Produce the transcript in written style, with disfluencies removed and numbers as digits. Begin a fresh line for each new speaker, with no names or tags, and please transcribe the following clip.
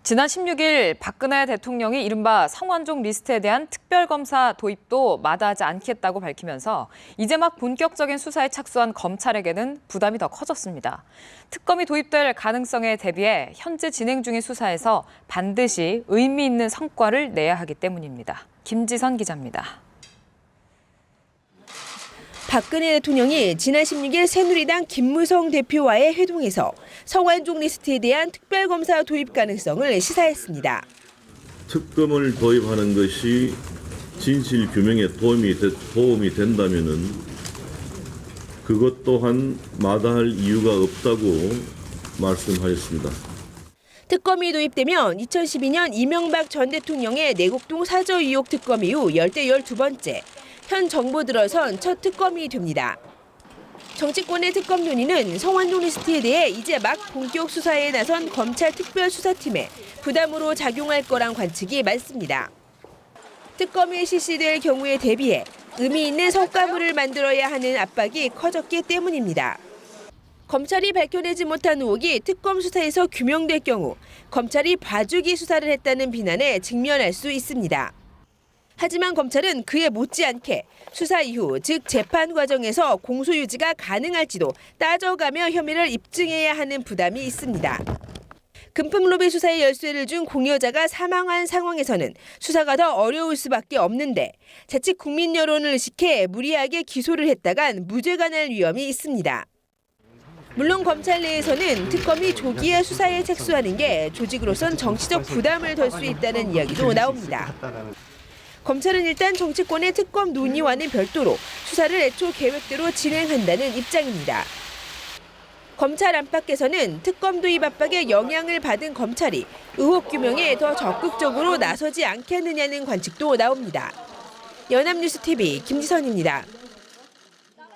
지난 16일 박근혜 대통령이 이른바 성완종 리스트에 대한 특별검사 도입도 마다하지 않겠다고 밝히면서 이제 막 본격적인 수사에 착수한 검찰에게는 부담이 더 커졌습니다. 특검이 도입될 가능성에 대비해 현재 진행 중인 수사에서 반드시 의미 있는 성과를 내야 하기 때문입니다. 김지선 기자입니다.
박근혜 대통령이 지난 16일 새누리당 김무성 대표와의 회동에서 성완종 리스트에 대한 특별검사 도입 가능성을 시사했습니다.
특검을 도입하는 것이 진실 규명에 도움이 된다면은 그것 또한 마다할 이유가 없다고 말씀하셨습니다.
특검이 도입되면 2012년 이명박 전 대통령의 내곡동 사저 의혹 특검 이후 열대 12번째, 현 정부 들어선 첫 특검이 됩니다. 정치권의 특검 논의는 성완종 리스트에 대해 이제 막 본격 수사에 나선 검찰 특별수사팀에 부담으로 작용할 거란 관측이 많습니다. 특검이 실시될 경우에 대비해 의미 있는 성과물을 만들어야 하는 압박이 커졌기 때문입니다. 검찰이 밝혀내지 못한 의혹이 특검 수사에서 규명될 경우 검찰이 봐주기 수사를 했다는 비난에 직면할 수 있습니다. 하지만 검찰은 그에 못지않게 수사 이후, 즉 재판 과정에서 공소유지가 가능할지도 따져가며 혐의를 입증해야 하는 부담이 있습니다. 금품 로비 수사의 열쇠를 준 공여자가 사망한 상황에서는 수사가 더 어려울 수밖에 없는데 자칫 국민 여론을 의식해 무리하게 기소를 했다간 무죄가 날 위험이 있습니다. 물론 검찰 내에서는 특검이 조기에 수사에 착수하는 게 조직으로선 정치적 부담을 덜 수 있다는 이야기도 나옵니다. 검찰은 일단 정치권의 특검 논의와는 별도로 수사를 애초 계획대로 진행한다는 입장입니다. 검찰 안팎에서는 특검 도입 압박에 영향을 받은 검찰이 의혹 규명에 더 적극적으로 나서지 않겠느냐는 관측도 나옵니다. 연합뉴스TV 김지선입니다.